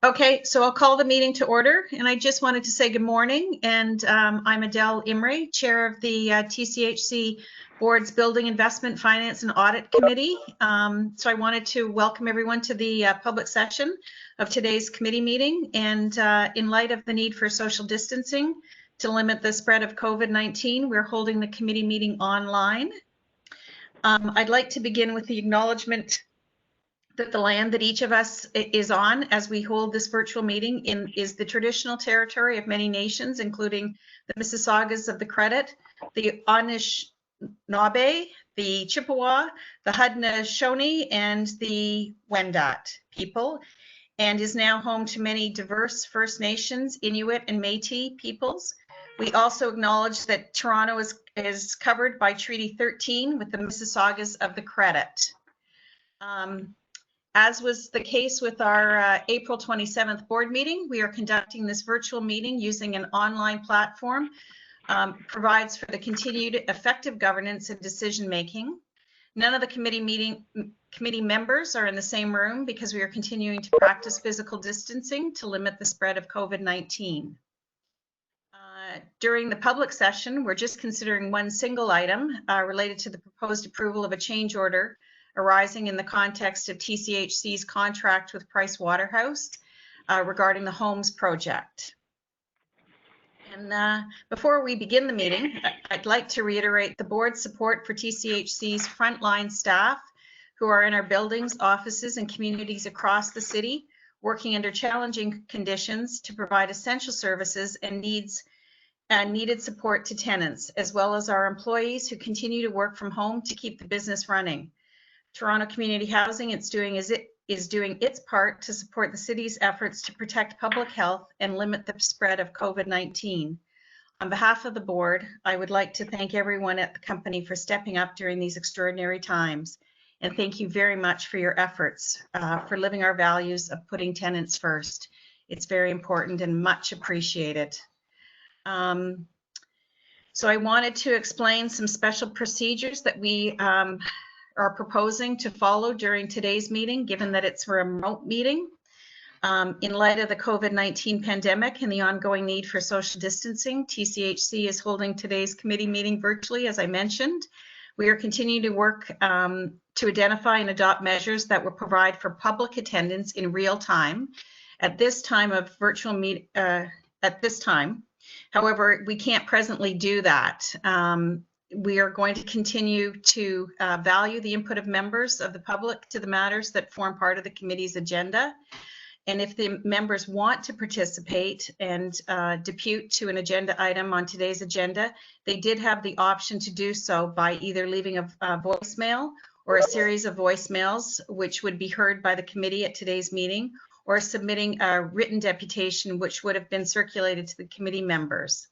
Okay, so I'll call the meeting to order, and I just wanted to say good morning, and I'm Adele Imre, Chair of the TCHC Board's Building Investment Finance and Audit Committee. So I wanted to welcome everyone to the public session of today's committee meeting, and in light of the need for social distancing to limit the spread of COVID-19, we're holding the committee meeting online. I'd like to begin with the acknowledgement that the land that each of us is on as we hold this virtual meeting is the traditional territory of many nations, including the Mississaugas of the Credit, the Anishinaabe, the Chippewa, the Haudenosaunee, and the Wendat people, and is now home to many diverse First Nations, Inuit, and Métis peoples. We also acknowledge that Toronto is covered by Treaty 13 with the Mississaugas of the Credit. As was the case with our April 27th board meeting, we are conducting this virtual meeting using an online platform, provides for the continued effective governance and decision making. None of the committee members are in the same room because we are continuing to practice physical distancing to limit the spread of COVID-19. During the public session, we're just considering one single item related to the proposed approval of a change order arising in the context of TCHC's contract with Price Waterhouse regarding the Homes project. And before we begin the meeting, I'd like to reiterate the board's support for TCHC's frontline staff who are in our buildings, offices, and communities across the city, working under challenging conditions to provide essential services and needed support to tenants, as well as our employees who continue to work from home to keep the business running. Toronto Community Housing is doing its part to support the city's efforts to protect public health and limit the spread of COVID-19. On behalf of the board, I would like to thank everyone at the company for stepping up during these extraordinary times. And thank you very much for your efforts for living our values of putting tenants first. It's very important and much appreciated. So I wanted to explain some special procedures that we are proposing to follow during today's meeting, given that it's a remote meeting. In light of the COVID-19 pandemic and the ongoing need for social distancing, TCHC is holding today's committee meeting virtually, as I mentioned. We are continuing to work to identify and adopt measures that will provide for public attendance in real time at this time of virtual meet at this time. However, we can't presently do that. We are going to continue to value the input of members of the public to the matters that form part of the committee's agenda. And if the members want to participate and depute to an agenda item on today's agenda, they did have the option to do so by either leaving a voicemail or a series of voicemails, which would be heard by the committee at today's meeting, or submitting a written deputation, which would have been circulated to the committee members.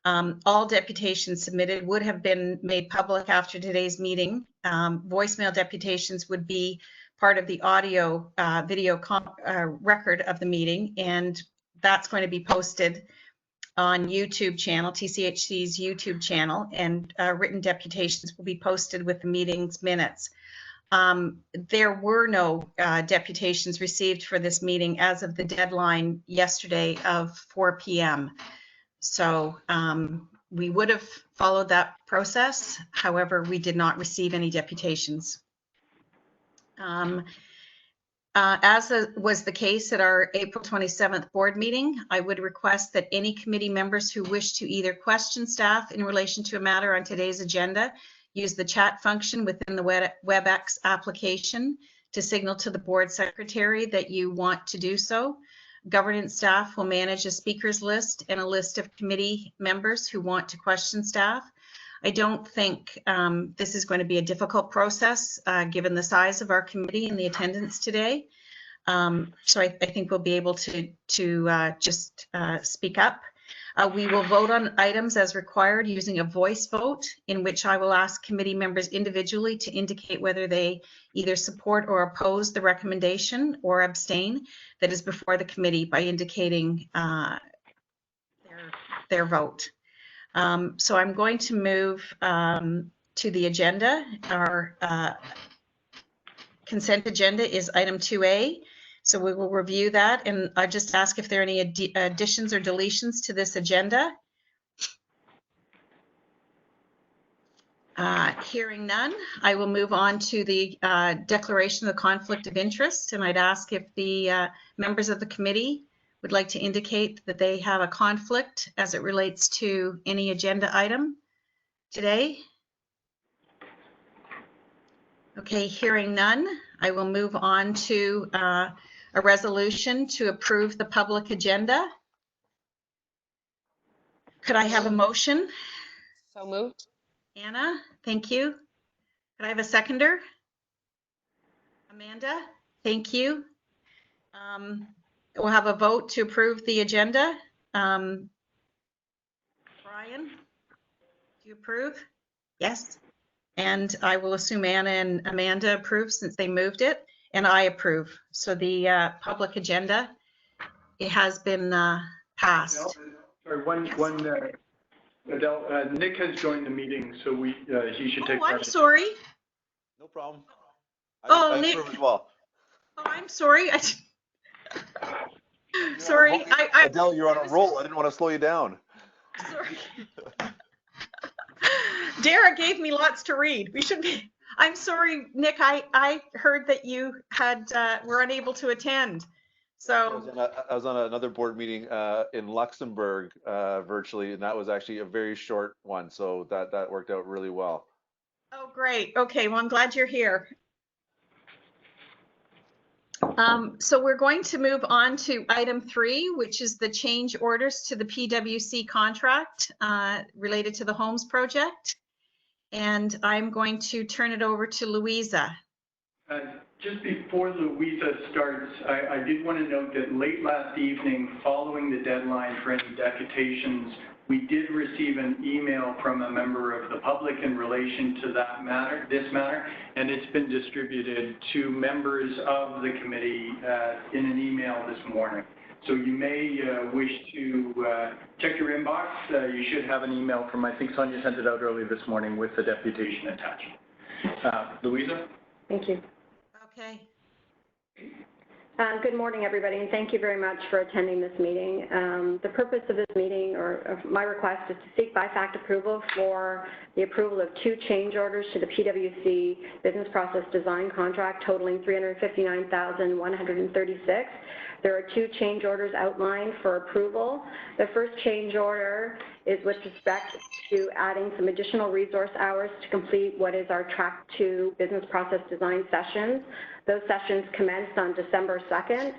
All deputations submitted would have been made public after today's meeting. Voicemail deputations would be part of the audio video record of the meeting, and that's going to be posted on YouTube channel, TCHC's YouTube channel, and written deputations will be posted with the meeting's minutes. There were no deputations received for this meeting as of the deadline yesterday of 4 p.m. So we would have followed that process. However, we did not receive any deputations. As was the case at our April 27th board meeting, I would request that any committee members who wish to either question staff in relation to a matter on today's agenda use the chat function within the WebEx application to signal to the board secretary that you want to do so. Governance staff will manage a speakers list and a list of committee members who want to question staff. I don't think this is going to be a difficult process given the size of our committee and the attendance today. So I think we'll be able to just speak up. We will vote on items as required using a voice vote, in which I will ask committee members individually to indicate whether they either support or oppose the recommendation or abstain that is before the committee by indicating their vote. So I'm going to move to the agenda. Our consent agenda is item 2A. So we will review that, and I just ask if there are any additions or deletions to this agenda. Hearing none, I will move on to the declaration of the conflict of interest, and I'd ask if the members of the committee would like to indicate that they have a conflict as it relates to any agenda item today. Okay, hearing none, I will move on to a resolution to approve the public agenda. Could I have a motion? So moved. Anna, thank you. Could I have a seconder? Amanda, thank you. We'll have a vote to approve the agenda. Brian, do you approve? Yes. And I will assume Anna and Amanda approve since they moved it, and I approve. So the public agenda, it has been passed. Sorry, Adele, Nick has joined the meeting, so he should take. Oh, I'm sorry. No problem. Oh, Nick. As well. Oh, I'm sorry. Sorry. Adele, you're on a roll. I didn't want to slow you down. Sorry. Dara gave me lots to read. We should be. I'm sorry, Nick. I heard that you had were unable to attend. So I was on another board meeting in Luxembourg virtually, and that was actually a very short one. So that worked out really well. Oh, great. Okay. Well, I'm glad you're here. So we're going to move on to item 3, which is the change orders to the PWC contract related to the Homes project. And I'm going to turn it over to Louisa. Just before Louisa starts, I did want to note that late last evening, following the deadline for any deputations, we did receive an email from a member of the public in relation to this matter, and it's been distributed to members of the committee in an email this morning. So you may wish to check your inbox. You should have an email from, I think Sonia sent it out early this morning with the deputation attached. Louisa? Thank you. Okay. Good morning, everybody, and thank you very much for attending this meeting. The purpose of this meeting, or of my request, is to seek BIFAC approval for the approval of 2 change orders to the PWC business process design contract totaling $359,136. There are 2 change orders outlined for approval. The first change order is with respect to adding some additional resource hours to complete what is our Track 2 business process design sessions. Those sessions commenced on December 2nd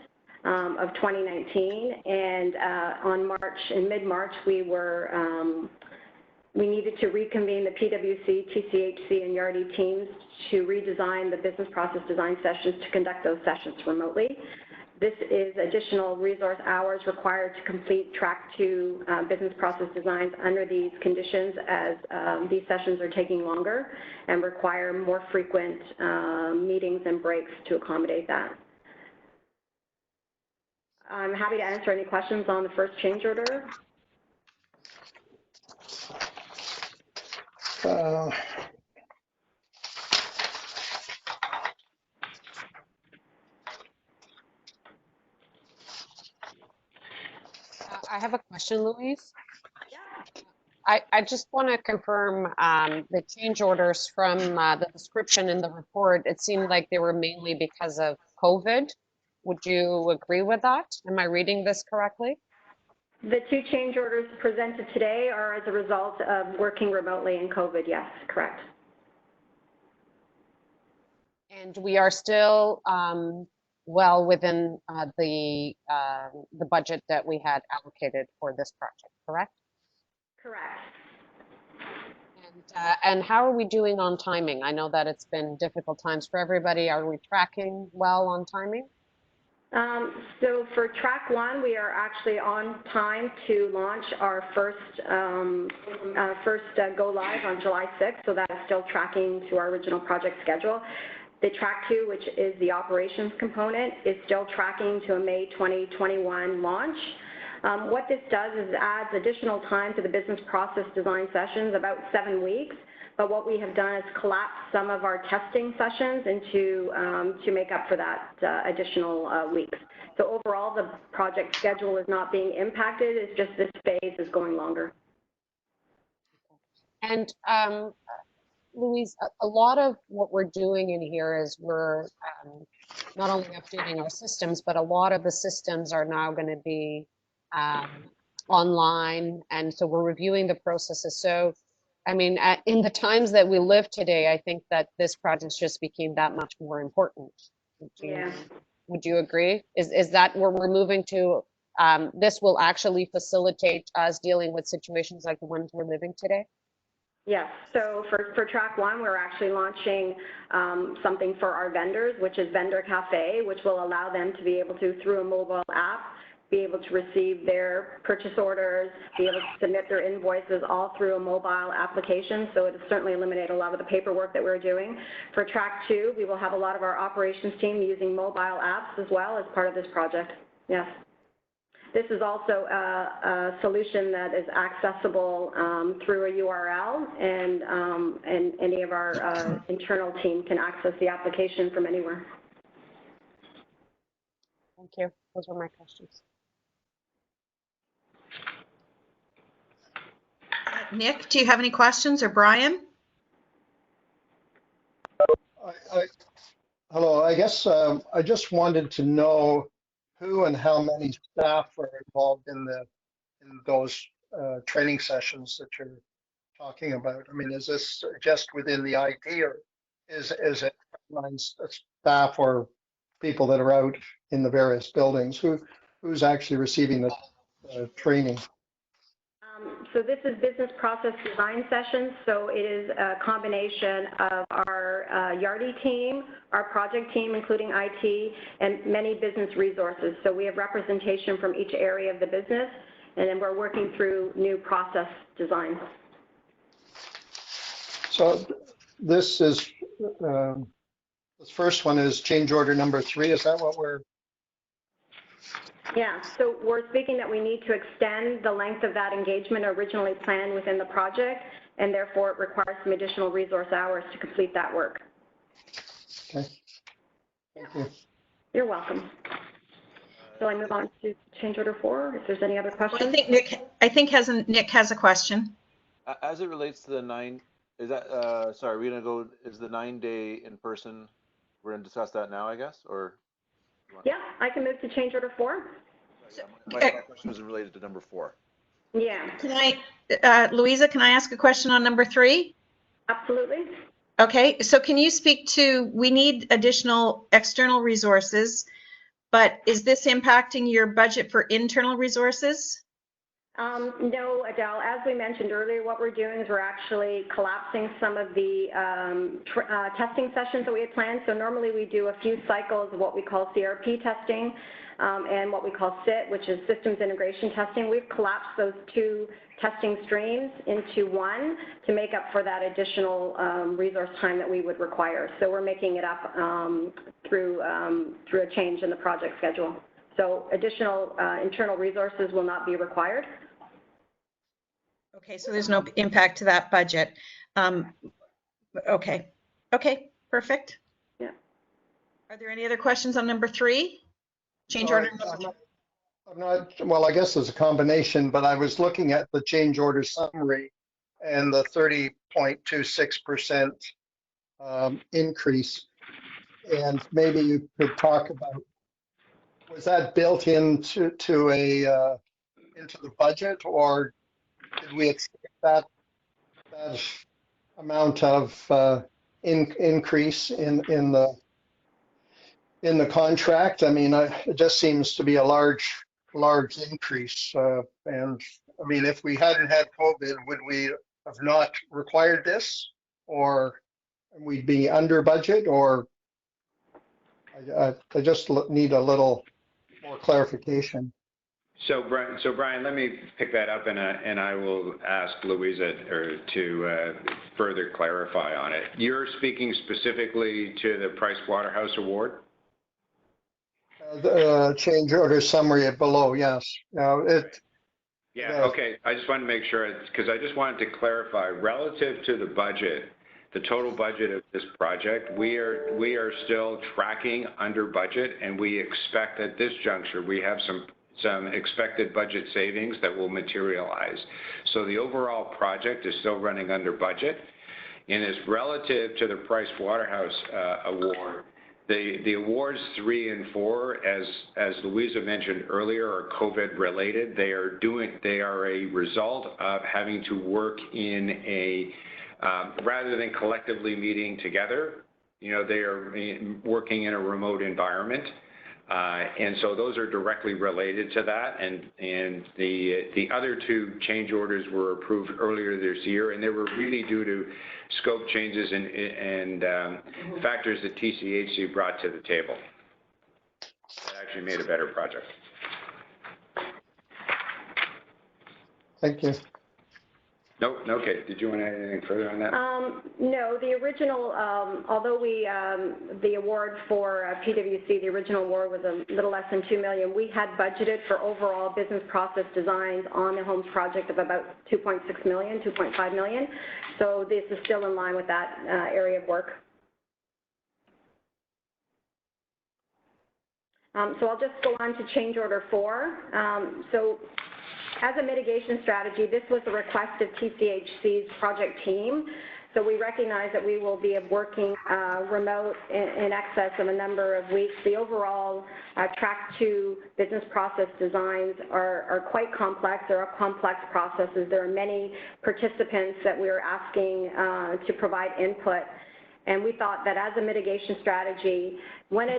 of 2019, and in mid-March, we needed to reconvene the PWC, TCHC, and Yardi teams to redesign the business process design sessions to conduct those sessions remotely. This is additional resource hours required to complete Track 2 business process designs under these conditions, as these sessions are taking longer and require more frequent meetings and breaks to accommodate that. I'm happy to answer any questions on the first change order. I have a question, Louise. Yeah. I just want to confirm the change orders from the description in the report. It seemed like they were mainly because of COVID. Would you agree with that? Am I reading this correctly? The 2 change orders presented today are as a result of working remotely in COVID, yes, correct. And we are still well within the budget that we had allocated for this project, correct? Correct. And how are we doing on timing? I know that it's been difficult times for everybody. Are we tracking well on timing? So for Track 1, we are actually on time to launch our first go live on July 6th, so that is still tracking to our original project schedule. The Track 2, which is the operations component, is still tracking to a May 2021 launch. What this does is adds additional time to the business process design sessions, about 7 weeks. But what we have done is collapse some of our testing sessions into to make up for that additional weeks. So overall, the project schedule is not being impacted. It's just this phase is going longer. And Louise, a lot of what we're doing in here is we're not only updating our systems, but a lot of the systems are now going to be online. And so we're reviewing the processes. So, I mean, in the times that we live today, I think that this project just became that much more important. Would you agree? Is that where we're moving to? This will actually facilitate us dealing with situations like the ones we're living today? Yes, so for track one, we're actually launching something for our vendors, which is Vendor Cafe, which will allow them to be able to, through a mobile app, be able to receive their purchase orders, be able to submit their invoices all through a mobile application. So it will certainly eliminate a lot of the paperwork that we're doing. For track two, we will have a lot of our operations team using mobile apps as well as part of this project. Yes. This is also a solution that is accessible through a URL, and any of our internal team can access the application from anywhere. Thank you. Those were my questions. Nick, do you have any questions, or Brian? Hello, I guess I just wanted to know who and how many staff are involved in those training sessions that you're talking about. I mean, is this just within the IT, or is it staff or people that are out in the various buildings? Who's actually receiving the training? So this is business process design sessions. So it is a combination of our Yardi team, our project team, including IT, and many business resources. So we have representation from each area of the business, and then we're working through new process designs. So this is, this first one is change order number 3. Is that what we're? Yeah, so we're speaking that we need to extend the length of that engagement originally planned within the project, and therefore it requires some additional resource hours to complete that work. Okay. Thank you. You're welcome. So I move on to change order 4, if there's any other questions. Well, I think Nick has a question. As it relates to the 9, is that, sorry, we're gonna go, is the 9-day in person, we're gonna discuss that now, I guess, or? Yeah, I can move to change order 4. My question was related to number 4. Yeah. Can I, Louisa, can I ask a question on number 3? Absolutely. Okay, so can you speak to, we need additional external resources, but is this impacting your budget for internal resources? No, Adele, as we mentioned earlier, what we're doing is we're actually collapsing some of the testing sessions that we had planned. So normally we do a few cycles of what we call CRP testing and what we call SIT, which is systems integration testing. We've collapsed those 2 testing streams into one to make up for that additional resource time that we would require. So we're making it up through a change in the project schedule. So additional internal resources will not be required. Okay, so there's no impact to that budget. Okay, perfect. Yeah. Are there any other questions on number 3? Change order number 3. I'm not, well, I guess there's a combination, but I was looking at the change order summary and the 30.26% increase. And maybe you could talk about, was that built into the budget, or did we expect that amount of increase in the contract? I mean, it just seems to be a large increase. And I mean, if we hadn't had COVID, would we have not required this, or we'd be under budget, or I just need a little more clarification. So Brian, let me pick that up, and I will ask Louisa to further clarify on it. You're speaking specifically to the Price Waterhouse Award? The change order summary below, yes. Now Yeah, okay. I just wanted to make sure, because I just wanted to clarify, relative to the budget, the total budget of this project, we are still tracking under budget, and we expect at this juncture, we have some expected budget savings that will materialize. So the overall project is still running under budget, and is relative to the Price Waterhouse award. The awards 3 and 4, as Louisa mentioned earlier, are COVID related. They are a result of having to work in a rather than collectively meeting together. You know, they are working in a remote environment, and so those are directly related to that. And the other 2 change orders were approved earlier this year, and they were really due to scope changes and factors that TCHC brought to the table that actually made a better project. Thank you. No, okay. Did you want to add anything further on that? No, the original, although the award for PwC, the original award was a little less than $2 million, we had budgeted for overall business process designs on the Homes project of about $2.6 million, $2.5 million. So this is still in line with that area of work. So I'll just go on to change order 4. So as a mitigation strategy, this was the request of TCHC's project team. So we recognize that we will be working remote in excess of a number of weeks. The overall track 2 business process designs are quite complex. There are complex processes. There are many participants that we're asking to provide input. And we thought that as a mitigation strategy, when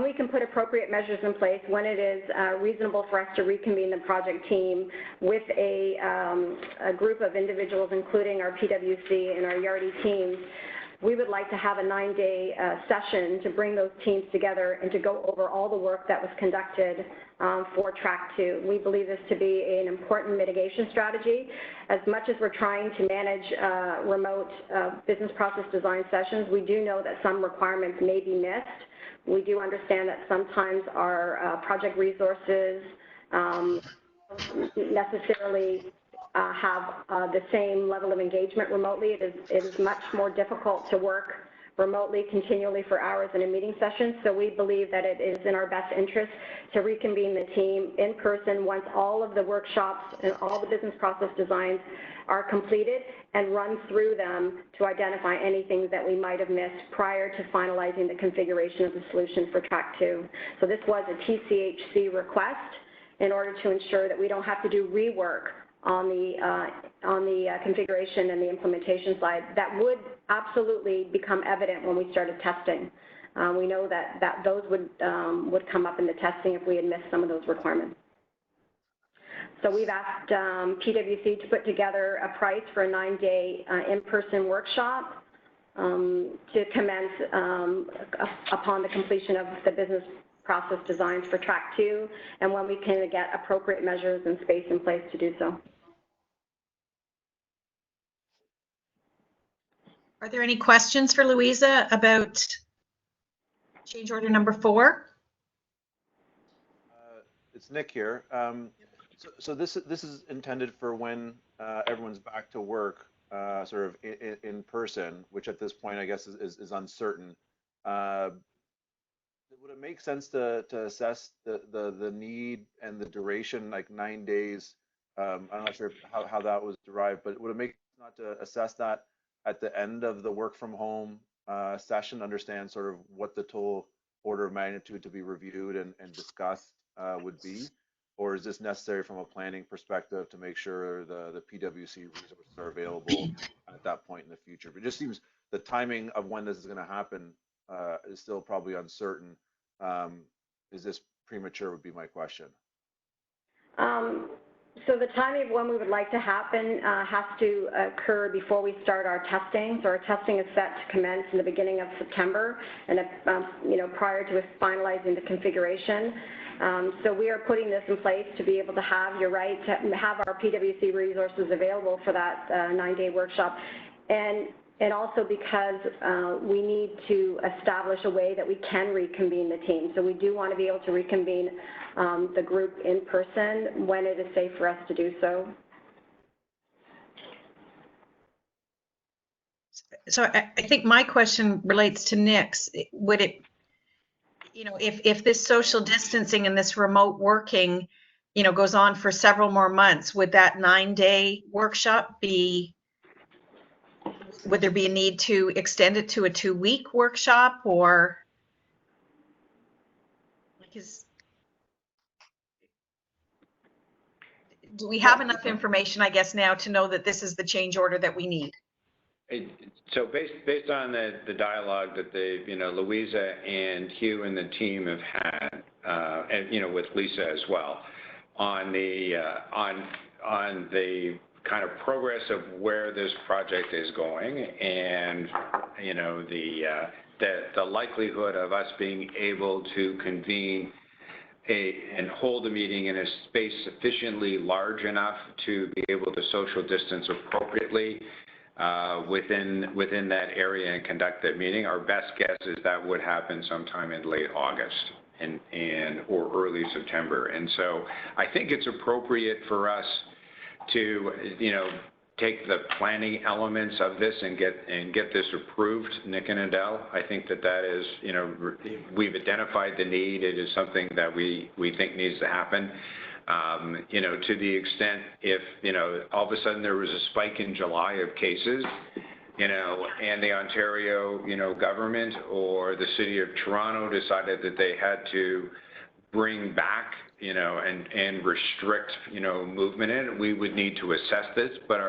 we can put appropriate measures in place, when it is reasonable for us to reconvene the project team with a group of individuals, including our PwC and our Yardi teams, we would like to have a 9-day session to bring those teams together and to go over all the work that was conducted for track 2. We believe this to be an important mitigation strategy. As much as we're trying to manage remote business process design sessions, we do know that some requirements may be missed. We do understand that sometimes our project resources necessarily have the same level of engagement remotely. It is much more difficult to work remotely continually for hours in a meeting session. So we believe that it is in our best interest to reconvene the team in person once all of the workshops and all the business process designs are completed, and run through them to identify anything that we might have missed prior to finalizing the configuration of the solution for track 2. So this was a TCHC request in order to ensure that we don't have to do rework on the configuration and the implementation side. That would absolutely become evident when we started testing. We know that those would come up in the testing if we had missed some of those requirements. So we've asked PwC to put together a price for a 9-day in-person workshop to commence upon the completion of the business process designs for track 2, and when we can get appropriate measures and space in place to do so. Are there any questions for Louisa about change order number 4? It's Nick here. So this is intended for when everyone's back to work, sort of in person, which at this point I guess is uncertain. Would it make sense to assess the need and the duration, like 9 days? I'm not sure how that was derived, but would it make sense not to assess that at the end of the work from home session, understand sort of what the total order of magnitude to be reviewed and discussed would be? Or is this necessary from a planning perspective to make sure the PwC resources are available at that point in the future? But it just seems the timing of when this is going to happen is still probably uncertain. Is this premature would be my question. So the timing of when we would like to happen has to occur before we start our testing. So our testing is set to commence in the beginning of September, and prior to us finalizing the configuration. So we are putting this in place to be able to have, you're right, to have our PwC resources available for that 9-day workshop. And and also because we need to establish a way that we can reconvene the team. So we do want to be able to reconvene the group in person when it is safe for us to do so. So I think my question relates to Nick's. Would it, you know, if this social distancing and this remote working, you know, goes on for several more months, would that 9-day workshop be, would there be a need to extend it to a 2-week workshop, or like do we have enough information, I guess, now to know that this is the change order that we need? So based on the dialogue that they, you know, Louisa and Hugh and the team have had, and, you know, with Lisa as well, on the kind of progress of where this project is going, and, you know, the likelihood of us being able to convene and hold a meeting in a space sufficiently large enough to be able to social distance appropriately within that area and conduct that meeting. Our best guess is that would happen sometime in late August or early September. And so I think it's appropriate for us to, you know, take the planning elements of this and get this approved, Nick and Adele. I think that is, you know, we've identified the need. It is something that we think needs to happen. You know, to the extent if, you know, all of a sudden there was a spike in July of cases, you know, and the Ontario, you know, government or the City of Toronto decided that they had to bring back, you know, and restrict, you know, movement in, we would need to assess this. But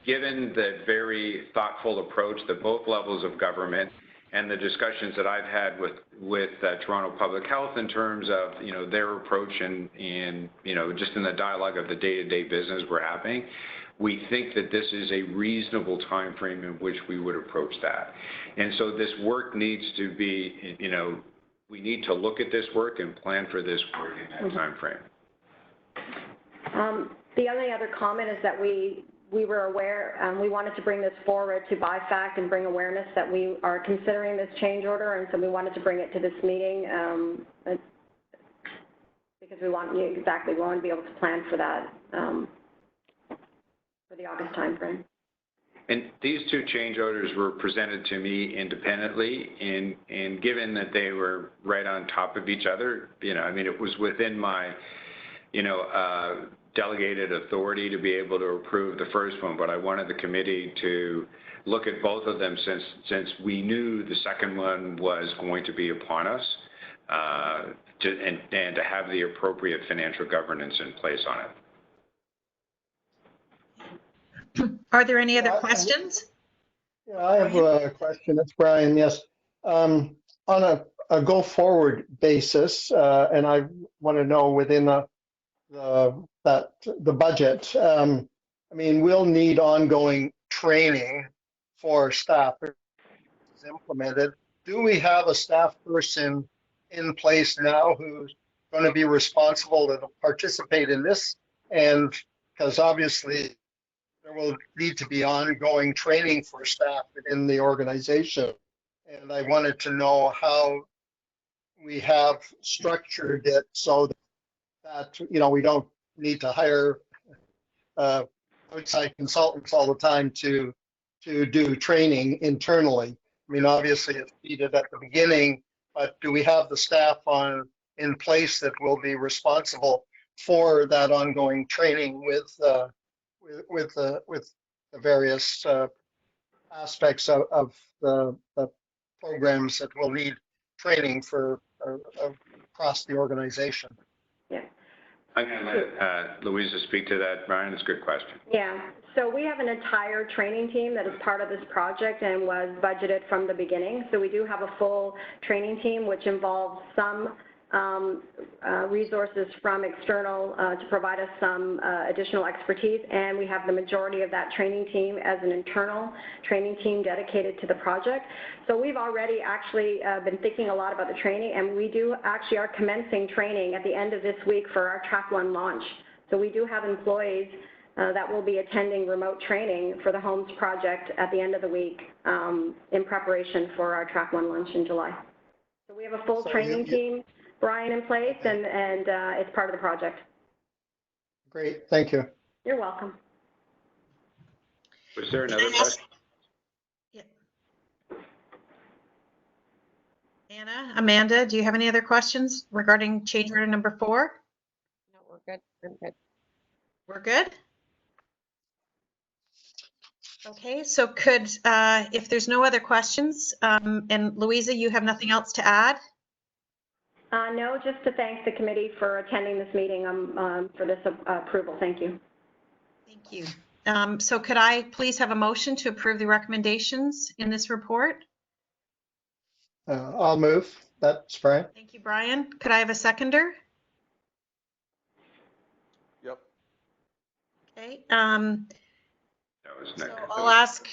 given the very thoughtful approach that both levels of government and the discussions that I've had with Toronto Public Health in terms of, you know, their approach and you know, just in the dialogue of the day-to-day business we're having, we think that this is a reasonable time frame in which we would approach that. And so this work needs to be, you know, we need to look at this work and plan for this work in that time frame. The only other comment is that we were aware, we wanted to bring this forward to BIFAC and bring awareness that we are considering this change order, and so we wanted to bring it to this meeting because we want to be able to plan for that for the August timeframe. And these two change orders were presented to me independently, and given that they were right on top of each other, you know, I mean, it was within my, you know, delegated authority to be able to approve the first one, but I wanted the committee to look at both of them since we knew the second one was going to be upon us, and to have the appropriate financial governance in place on it. Are there any other questions? Yeah, I have a question. It's Brian. Yes. On a go forward basis, and I want to know within the budget, I mean, we'll need ongoing training for staff is implemented. Do we have a staff person in place now who's going to be responsible to participate in this? And because obviously there will need to be ongoing training for staff within the organization. And I wanted to know how we have structured it so that, you know, we don't need to hire outside consultants all the time to do training internally. I mean, obviously it's needed at the beginning, but do we have the staff in place that will be responsible for that ongoing training with the various aspects of the programs that will need training for across the organization? Yeah. I'm going to let Louisa speak to that, Brian. It's a good question. Yeah. So we have an entire training team that is part of this project and was budgeted from the beginning. So we do have a full training team, which involves some resources from external to provide us some additional expertise, and we have the majority of that training team as an internal training team dedicated to the project. So we've already actually been thinking a lot about the training, and we do actually are commencing training at the end of this week for our Track 1 launch. So we do have employees that will be attending remote training for the Homes Project at the end of the week in preparation for our Track 1 lunch in July. So we have a full training team, Brian, in place, and it's part of the project. Great, thank you. You're welcome. Was there another question? Yeah. Anna, Amanda, do you have any other questions regarding change order number 4? No, we're good. I'm good. We're good? Okay, so could, if there's no other questions, and Louisa, you have nothing else to add? No, just to thank the committee for attending this meeting for this approval. Thank you. Thank you. So could I please have a motion to approve the recommendations in this report? I'll move. That's Brian. Thank you, Brian. Could I have a seconder? Yep. Okay. That was Nick. So I'll ask,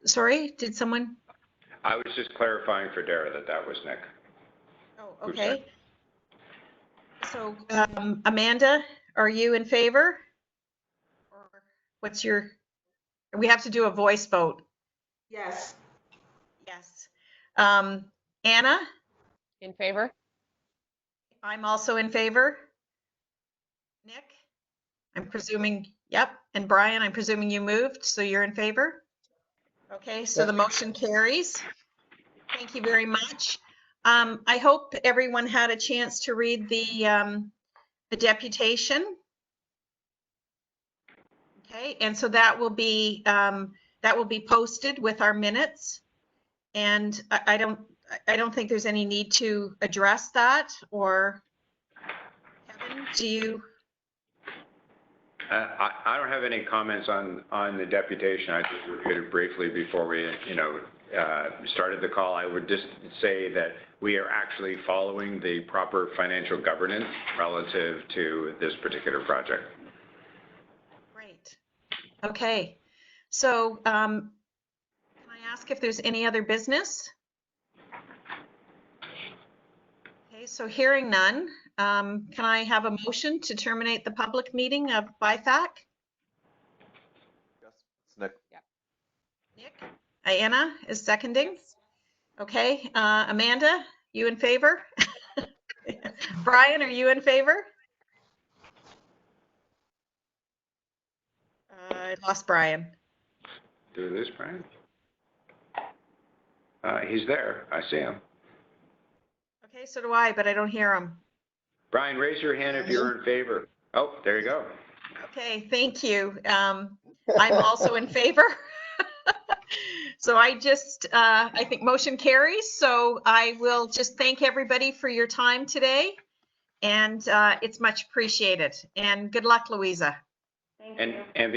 sorry, did someone? I was just clarifying for Dara that was Nick. Oh, okay. So Amanda, are you in favor? Or what's your, we have to do a voice vote. Yes. Yes. Anna? In favor? I'm also in favor. Nick? I'm presuming, yep. And Brian, I'm presuming you moved, so you're in favor? Okay, so the motion carries. Thank you very much. I hope everyone had a chance to read the deputation. Okay, and so that will be posted with our minutes. And I don't think there's any need to address that, or Kevin, do you? I don't have any comments on the deputation. I just reviewed it briefly before we, started the call. I would just say that we are actually following the proper financial governance relative to this particular project. Great. Okay. So can I ask if there's any other business? Okay, so hearing none, can I have a motion to terminate the public meeting of BIFAC? Yes, it's Nick. Nick? Anna is seconding. Okay, Amanda, you in favor? Brian, are you in favor? I lost Brian. Do this, Brian? He's there. I see him. Okay, so do I, but I don't hear him. Brian, raise your hand if you're in favor. Oh, there you go. Okay, thank you. I'm also in favor. So I think motion carries. So I will just thank everybody for your time today. And it's much appreciated. And good luck, Louisa. Thank you. And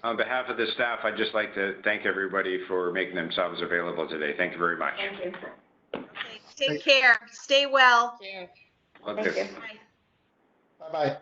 on behalf of the staff, I'd just like to thank everybody for making themselves available today. Thank you very much. Thank you. Okay, take care. Stay well. Thank you. Okay. Thank you. Bye. Bye-bye.